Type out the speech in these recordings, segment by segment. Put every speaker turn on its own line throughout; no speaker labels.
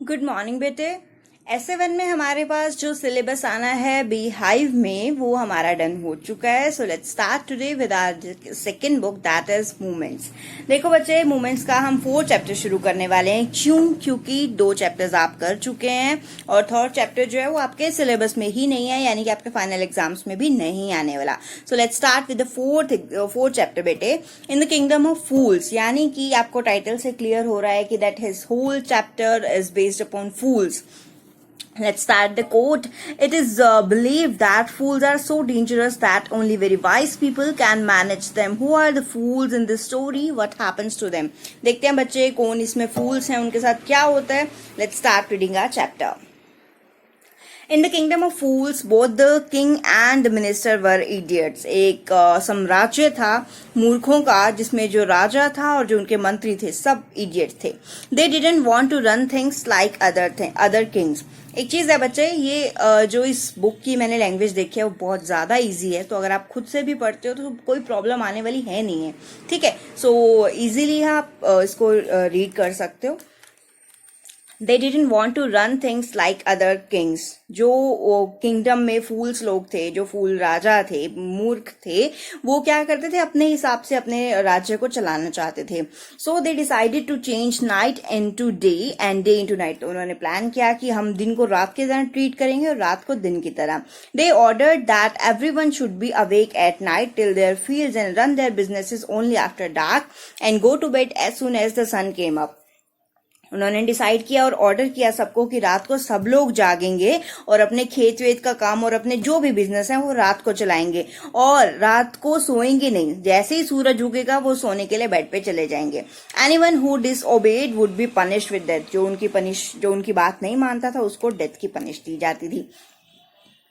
Good morning बेटे। ऐसे 1 में हमारे पास जो सिलेबस आना है बी हाइव में वो हमारा डन हो चुका है। So let's start today with our second book that is movements. देखो बच्चे, मूवमेंट्स का हम 4 चैप्टर शुरू करने वाले हैं। क्योंकि 2 चैप्टर्स आप कर चुके हैं और 3rd चैप्टर जो है वो आपके सिलेबस में ही नहीं है, यानी कि आपके फाइनल एग्जाम्स में भी नहीं आने वाला। सो let's start with the fourth chapter बेटे, इन द किंगडम ऑफ फूल्स। यानी कि आपको टाइटल से क्लियर हो रहा है कि that his whole chapter is based upon fools. Let's start the quote. It is believed that fools are so dangerous that only very wise people can manage them. Who are the fools in this story? What happens to them? देखते हैं बच्चे कौन इसमें fools हैं, उनके साथ क्या होता है। Let's start reading our chapter. In the kingdom of fools, both the king and the minister were idiots. एक साम्राज्य था मूर्खों का, जिसमें जो राजा था और जो उनके मंत्री थे सब इडियट थे। They didn't want to run things like other kings. एक चीज है बच्चे, ये जो इस बुक की मैंने लैंग्वेज देखी है वो बहुत ज्यादा इजी है, तो अगर आप खुद से भी पढ़ते हो तो कोई प्रॉब्लम आने वाली है नहीं है। ठीक है, सो इजीली आप इसको रीड कर सकते हो। They didn't want to run things like other kings. जो किंगडम में फूल्स लोग थे, जो फूल राजा थे, मूर्ख थे, वो क्या करते थे, अपने हिसाब से अपने राज्य को चलाना चाहते थे। So they decided to change night into day and day into night. तो उन्होंने प्लान किया कि हम दिन को रात के तरह ट्रीट करेंगे और रात को दिन की तरह। They ordered that everyone should be awake at night till their fields and run their businesses only after dark and go to bed as soon as the sun came up. उन्होंने decide किया और order किया सबको कि रात को सब लोग जागेंगे और अपने खेत वेत का काम और अपने जो भी बिजनेस है वो रात को चलाएंगे और रात को सोएंगे नहीं। जैसे ही सूरज उगेगा वो सोने के लिए बेड पे चले जाएंगे। Anyone who disobeyed would be punished with death. जो उनकी बात नहीं मानता था उसको डेथ की पनिश दी जाती थी।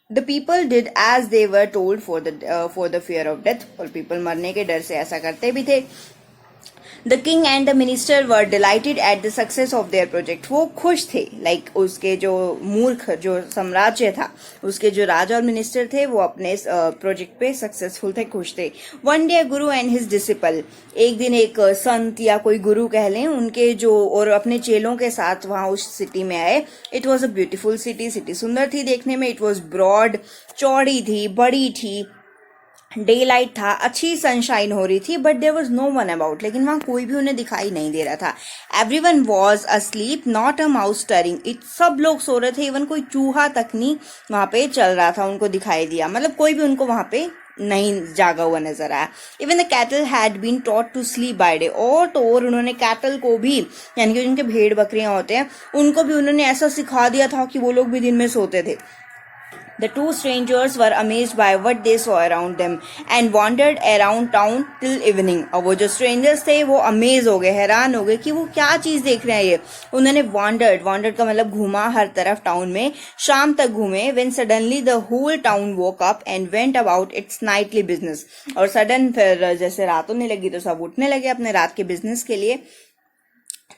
The people did as they were told for the fear of death. और पीपल मरने के डर से ऐसा करते भी थे। The king and the minister were delighted at the success of their project. वो खुश थे, उसके जो मूर्ख जो साम्राज्य था, उसके जो राजा और मिनिस्टर थे, वो अपने प्रोजेक्ट पे सक्सेसफुल थे, खुश थे। One day a guru and his disciple, एक दिन एक संत या कोई गुरु कह लें, उनके जो और अपने चेलों के साथ वहां उस सिटी में आए। It was a beautiful city. City सुंदर थी देखने में। It was broad, चौड़ी थी, बड़ी थी। डे लाइट था, अच्छी सनशाइन हो रही थी, but there was no one about. लेकिन वहां कोई भी उन्हें दिखाई नहीं दे रहा था। Everyone was asleep, not a mouse stirring it. सब लोग सो रहे थे, इवन कोई चूहा तक नहीं वहां पे चल रहा था, उनको दिखाई दिया। मतलब कोई भी उनको वहां पे नहीं जागा हुआ नजर आया। Even the cattle had been taught to sleep by day. और उन्होंने कैटल को भी, यानी कि जिनके भेड़ बकरियां होते हैं, उनको भी उन्होंने ऐसा सिखा दिया था कि वो लोग भी दिन में सोते थे। The 2 strangers were amazed by what they saw around them and wandered around town till evening. और वो जो strangers थे वो अमेज हो गए, हैरान हो गए कि वो क्या चीज देख रहे हैं ये। उन्होंने wandered का मतलब घूमा हर तरफ टाउन में, शाम तक घूमे। When suddenly the whole town woke up and went about its nightly business. और सडन फिर जैसे रात होने लगी तो सब उठने लगे अपने रात के बिजनेस के लिए।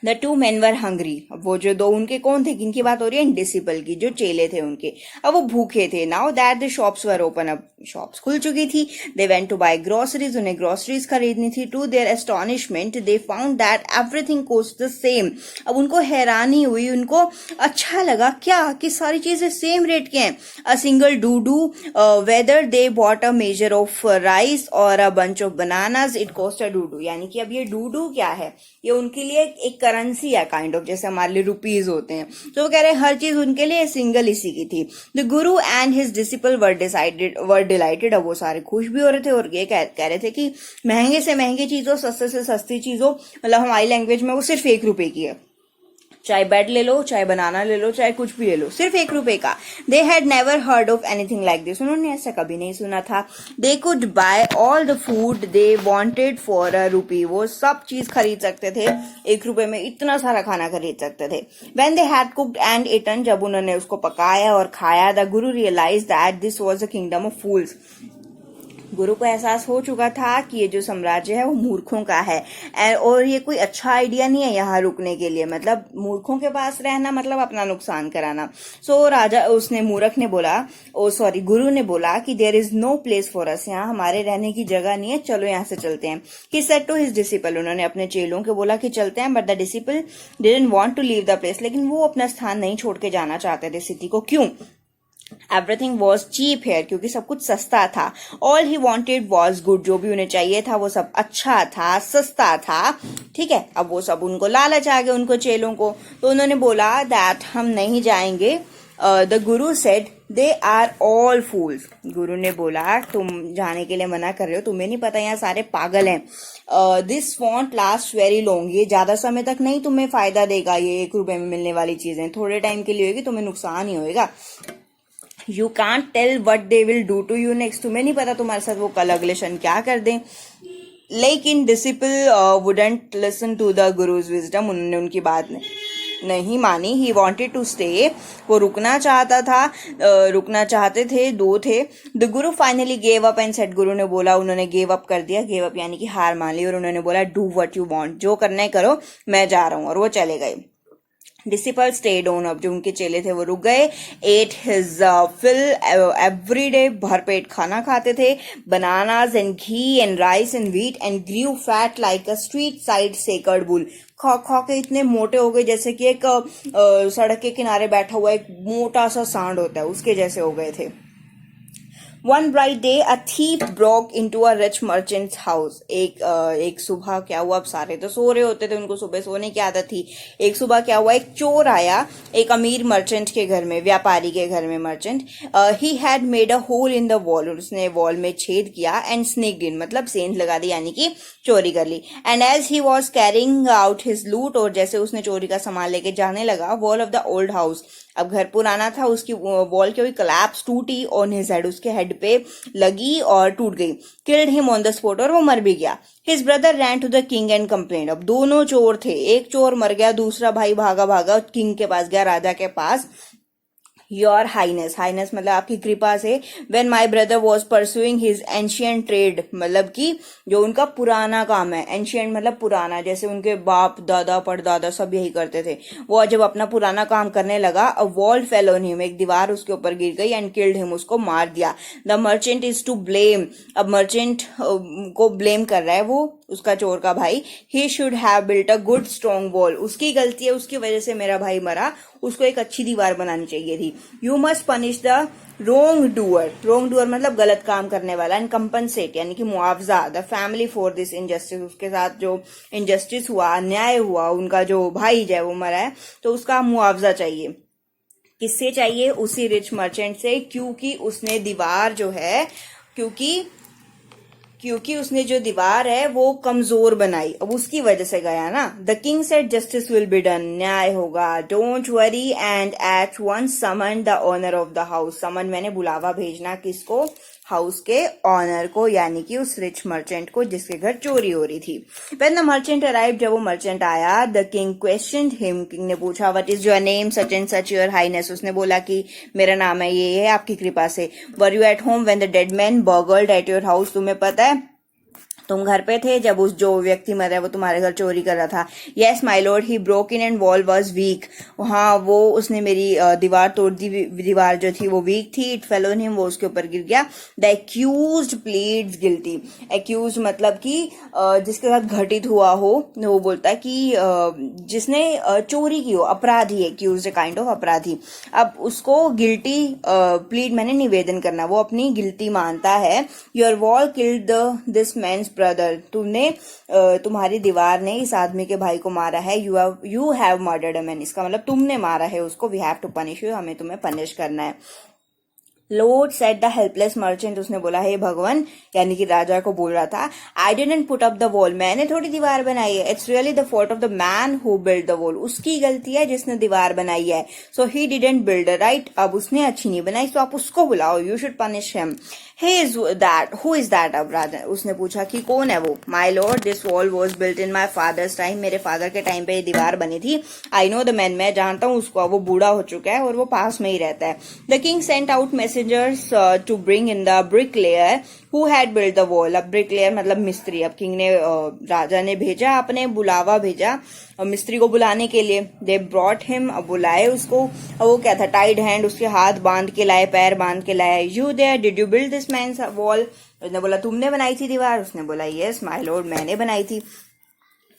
The 2 men were hungry. अब वो जो 2 उनके कौन थे, किनकी बात हो रही है, डिसिपल की, जो चेले थे उनके। अब वो भूखे थे। Now that the shops were open, अब शॉप्स खुल चुकी थी। They went to buy groceries, उन्हें ग्रोसरीज खरीदनी थी। To their astonishment, they found that everything cost the same. अब उनको हैरानी हुई, उनको अच्छा लगा क्या कि सारी चीजें सेम रेट के हैं। A single doo-doo, whether they bought a measure of rice or a bunch of bananas, it cost a doo-doo. यानी कि अब ये doo-doo क्या है, ये उनके लिए एक करेंसी है, काइंड ऑफ जैसे हमारे लिए रुपीज होते हैं। तो वो कह रहे हैं हर चीज उनके लिए सिंगल इसी की थी। The Guru and his disciple were dilated. अब वो सारे खुश भी हो रहे थे और ये कह रहे थे कि महंगे से महंगी चीज हो, सस्ते से सस्ती चीज हो, मतलब हमारी लैंग्वेज में वो सिर्फ 1 रुपए की है। चाहे बेड ले लो, चाहे बनाना ले लो, चाहे कुछ भी ले लो, सिर्फ 1 रुपए का। They had never heard of anything like this. उन्होंने ऐसा कभी नहीं सुना था। They could buy all the food they wanted for a rupee. वो सब चीज खरीद सकते थे, 1 रुपए में इतना सारा खाना खरीद सकते थे। When they had cooked and eaten, जब उन्होंने उसको पकाया और खाया, the guru realise that this was a kingdom of fools. गुरु को एहसास हो चुका था कि ये जो साम्राज्य है वो मूर्खों का है और ये कोई अच्छा आइडिया नहीं है यहाँ रुकने के लिए, मतलब मूर्खों के पास रहना मतलब अपना नुकसान कराना। सो राजा उसने मूर्ख ने बोला, गुरु ने बोला कि there is no place for us, यहाँ हमारे रहने की जगह नहीं है, चलो यहाँ से चलते हैं। He said to his disciple, उन्होंने अपने चेलों को बोला कि चलते हैं, but the disciple didn't want to leave the place, लेकिन वो अपना स्थान नहीं छोड़ के जाना चाहते थे सिटी को। क्यों? एवरीथिंग वॉज चीप हेयर, क्योंकि सब कुछ सस्ता था। All he wanted was good, जो भी उन्हें चाहिए था वो सब अच्छा था, सस्ता था। ठीक है, अब वो सब उनको लालच आ गया, उनको चेलों को, तो उन्होंने बोला दैट हम नहीं जाएंगे। The Guru said they are all फूल्स, गुरु ने बोला तुम जाने के लिए मना कर रहे हो, तुम्हें नहीं पता यहाँ सारे पागल हैं। This want last very long, ये ज्यादा समय तक नहीं तुम्हें फायदा देगा, ये 1 रुपए में मिलने वाली चीजें थोड़े टाइम के लिए होगी, तुम्हें नुकसान ही होगा। You can't tell what they will do to you next, तुम्हें नहीं पता तुम्हारे साथ वो कल अगले क्षण क्या कर दें। लेकिन disciple wouldn't listen to the guru's wisdom, उन्होंने उनकी बात नहीं मानी। ही वॉन्टेड टू स्टे, वो रुकना चाहता था, रुकना चाहते थे, 2 थे। The Guru finally gave up and said, गुरु ने बोला, उन्होंने गेव अप कर दिया, गेव अप यानी कि हार मान ली, और उन्होंने बोला डू व्हाट यू वांट, जो करना है करो, मैं जा रहा हूँ, और वो चले गए। डिसिपल स्टेड ऑन, अब जो उनके चेले थे वो रुक गए। Ate his fill every day, भरपेट खाना खाते थे, bananas and ghee and rice and wheat and grew fat like a street side sacred bull, खा खा के इतने मोटे हो गए जैसे कि एक सड़क के किनारे बैठा हुआ एक मोटा सा सांड होता है, उसके जैसे हो गए थे। One bright day, a thief broke into a rich merchant's house. एक सुबह क्या हुआ, अब सारे तो सो रहे होते थे, उनको सुबह सोने की आदत थी। एक सुबह क्या हुआ, एक चोर आया एक अमीर मर्चेंट के घर में, व्यापारी के घर में merchant. He had made a hole in the wall, उसने वॉल में छेद किया, एंड स्नेक्ड इन मतलब सेंध लगा दी, यानी कि चोरी कर ली। And as he was carrying out his loot, और जैसे उसने चोरी का सामान लेके जाने लगा, wall of the old house, अब घर पुराना था, उसकी वॉल की कोलैप्स टूटी ऑन हिज हेड, उसके हेड पे लगी और टूट गई। Killed him on the spot, और वो मर भी गया। His brother ran to the king and complaint, अब दोनों चोर थे, एक चोर मर गया, दूसरा भाई भागा भागा किंग के पास गया, राजा के पास। योर हाइनेस, हाइनेस मतलब आपकी कृपा से, when my brother was pursuing his ancient trade, मतलब कि जो उनका पुराना काम है, एंशियंट मतलब पुराना, जैसे उनके बाप दादा परदादा सब यही करते थे, वो जब अपना पुराना काम करने लगा, a wall fell on him, एक दीवार उसके ऊपर गिर गई, एंड किल्ड हिम, उसको मार दिया। The merchant is to blame, अब मर्चेंट को ब्लेम कर रहा है वो, उसका चोर का भाई। He should have built a good strong wall, उसकी गलती है, उसकी वजह से मेरा भाई मरा, उसको एक अच्छी दीवार बनानी चाहिए थी। You must punish the wrong doer, wrong doer मतलब गलत काम करने वाला, एंड कंपनसेट यानी कि मुआवजा the family for this injustice, उसके साथ जो इंजस्टिस हुआ, अन्याय हुआ, उनका जो भाई है वो मरा है, तो उसका मुआवजा चाहिए। किससे चाहिए? उसी रिच मर्चेंट से, क्योंकि उसने दीवार जो है, क्योंकि उसने जो दीवार है वो कमजोर बनाई, अब उसकी वजह से गया ना। The king said justice will be done, न्याय होगा। Don't worry and at once summon the owner of the house, summon मैंने बुलावा भेजना, किसको? हाउस के ऑनर को, यानी कि उस रिच मर्चेंट को जिसके घर चोरी हो रही थी। When the merchant arrived, जब वो मर्चेंट आया, the king questioned him, king ने पूछा what is your name, such and such, your highness, उसने बोला कि मेरा नाम है ये है, आपकी कृपा से। Were you at home when the dead man burgled at your house, तुम्हें पता है तुम घर पे थे जब उस जो व्यक्ति मरा है वो तुम्हारे घर चोरी कर रहा था? Yes my lord, he broke in and wall was weak, हाँ वो उसने मेरी दीवार तोड़ दी, दीवार जो थी वो वीक थी। इट फेल ऑन हिम, वो उसके ऊपर गिर गया। The accused pleads guilty, accused मतलब कि जिसके साथ घटित हुआ हो, वो बोलता है कि जिसने चोरी की हो, अपराधी, एक्यूज्ड काइंड ऑफ अपराधी। अब उसको गिल्टी, प्लीड मैंने निवेदन करना, वो अपनी गिल्टी मानता है। Your wall killed this man's brother, तुम्हारी दीवार ने इस आदमी के भाई को मारा है। You have murdered a man, इसका मतलब तुमने मारा है उसको। We have to punish you, हमें तुम्हें पनिश करना है। Lord said the helpless merchant, उसने बोला हे भगवान, यानी कि राजा को बोल रहा था, I didn't put up the wall, मैंने थोड़ी दीवार बनाई है। It's really the fault of the man who build the wall, उसकी गलती है जिसने दीवार बनाई है। सो ही डिडंट बिल्ड राइट, अब उसने अच्छी नहीं बनाई, तो आप उसको बुलाओ, you should punish him. He is that, who is that? अब राजा उसने पूछा कि कौन है वो? My lord, this wall was built in my father's time, मेरे फादर के टाइम पे ये दीवार बनी थी। I know the man, मैं जानता हूँ उसको, वो बूढ़ा हो चुका है और वो पास में ही रहता है। The king sent out message messengers to bring in the bricklayer who had built the wall. अब bricklayer मतलब मिस्त्री. अब किंग ने राजा ने भेजा, अपने बुलावा भेजा मिस्त्री को बुलाने के लिए. They brought him, अब बुलाए उसको. अब वो क्या था, टाइड हैंड, उसके हाथ बांध के लाए, पैर बांध के लाए. You there, did you build this man's wall? उसने बोला तुमने बनाई थी दीवार. उसने बोला yes my lord, मैंने बनाई थी.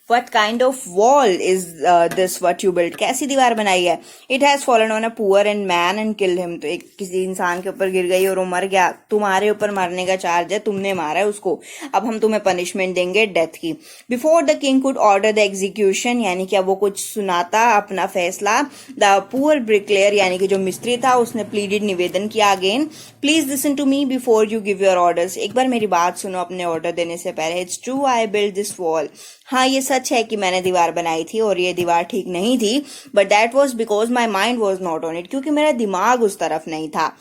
What kind of wall is this what you built? कैसी दीवार बनाई है? It has fallen on a poor and man and killed him. तो एक किसी इंसान के ऊपर गिर गई और वो मर गया. तुम्हारे ऊपर मारने का चार्ज है, तुमने मारा है उसको. अब हम तुम्हें पनिशमेंट देंगे डेथ की. Before the king could order the execution, यानी कि अब वो कुछ सुनाता अपना फैसला, the poor bricklayer यानी कि जो मिस्त्री था उसने pleaded, निवेदन किया again, please listen to me before you give your orders. एक बार मेरी बात सुनो अपने ऑर्डर देने से पहले. It's true I built this wall. हाँ ये सच है कि मैंने दीवार बनाई थी और ये दीवार ठीक नहीं थी. But that was because my mind was not on it. क्योंकि मेरा दिमाग उस तरफ नहीं था.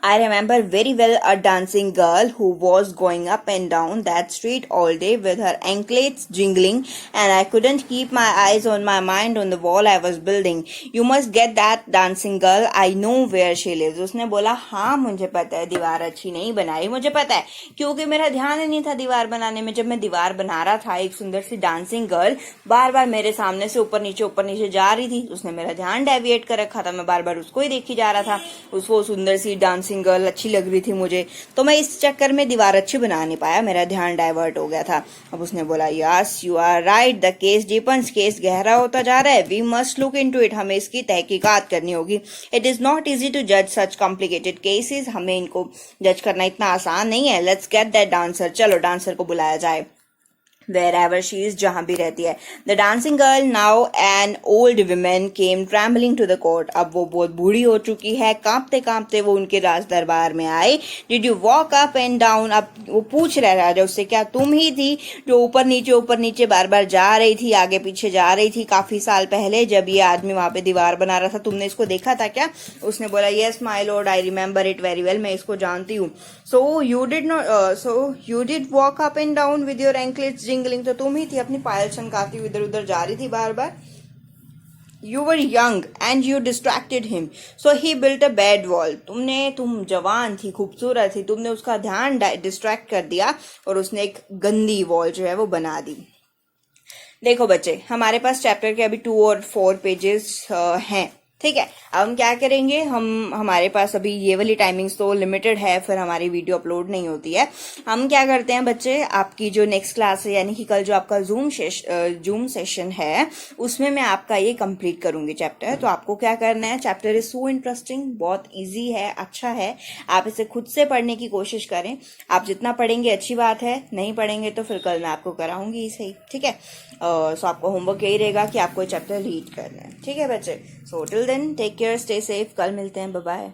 I remember very well a dancing girl who was going up and down that street all day with her anklets jingling, and I couldn't keep my eyes on my mind on the wall I was building. You must get that dancing girl. I know where she lives. उसने बोला हाँ मुझे पता है दीवार अच्छी नहीं बनाई, मुझे पता है, क्योंकि मेरा ध्यान ही नहीं था दीवार बनाने में. जब मैं दीवार बना रहा था एक सुंदर सी डांसिंग गर्ल बार बार मेरे सामने से ऊपर नीचे जा रही थी. उसने मेरा ध्यान डेविएट कर रखा था. मैं बार बार उसको ही देखी जा रहा था. उसको सुंदर सी डांसिंग गर्ल अच्छी लग रही थी मुझे, तो मैं इस चक्कर में दीवार अच्छी बना नहीं पाया. मेरा ध्यान डाइवर्ट हो गया था. अब उसने बोला yes you are right, the case deepens. Case गहरा होता जा रहा है. We must look into it. हमें इसकी तहकीकात करनी होगी. It is not easy to जज सच कॉम्प्लिकेटेड केसेस. हमें इनको जज करना इतना आसान नहीं है. Let's get that dancer. चलो डांसर को बुलाया जाए. Wherever she is, जहां भी रहती है. The dancing girl, now an old woman, came trembling to the court. अब वो बहुत बूढ़ी हो चुकी है. कांपते कांपते वो उनके राज दरबार में आई. Did you walk up and down? अब वो पूछ रहा राजा उससे, क्या तुम ही थी जो ऊपर नीचे बार बार जा रही थी, आगे पीछे जा रही थी काफी साल पहले जब ये आदमी वहां पे दीवार बना रहा था? तुमने इसको देखा था क्या? उसने बोला yes my lord, I remember it very well. मैं इसको जानती हूँ. So you did walk up and down with your anklets jingling. तो तुम ही थी अपनी पायल चमकाती हुई इधर उधर जा रही थी बार बार. You were young and you distracted him, so he built a bad wall. तुम जवान थी, खूबसूरत थी, तुमने उसका ध्यान डिस्ट्रैक्ट कर दिया और उसने एक गंदी वॉल जो है वो बना दी. देखो बच्चे, हमारे पास चैप्टर के अभी 2 और 4 पेजेस हैं. ठीक है, अब हम क्या करेंगे, हमारे पास अभी ये वाली टाइमिंग्स तो लिमिटेड है, फिर हमारी वीडियो अपलोड नहीं होती है. हम क्या करते हैं बच्चे, आपकी जो नेक्स्ट क्लास है यानी कि कल जो आपका जूम सेशन है उसमें मैं आपका ये कंप्लीट करूंगी चैप्टर. तो आपको क्या करना है, चैप्टर इज सो इंटरेस्टिंग, बहुत इजी है, अच्छा है. आप इसे खुद से पढ़ने की कोशिश करें. आप जितना पढ़ेंगे अच्छी बात है, नहीं पढ़ेंगे तो फिर कल मैं आपको कराऊंगी सही. ठीक है, सो आपका होमवर्क यही रहेगा कि आपको चैप्टर रीड करना है. ठीक है बच्चे, so till then take care, stay safe. कल मिलते हैं, बाय बाय.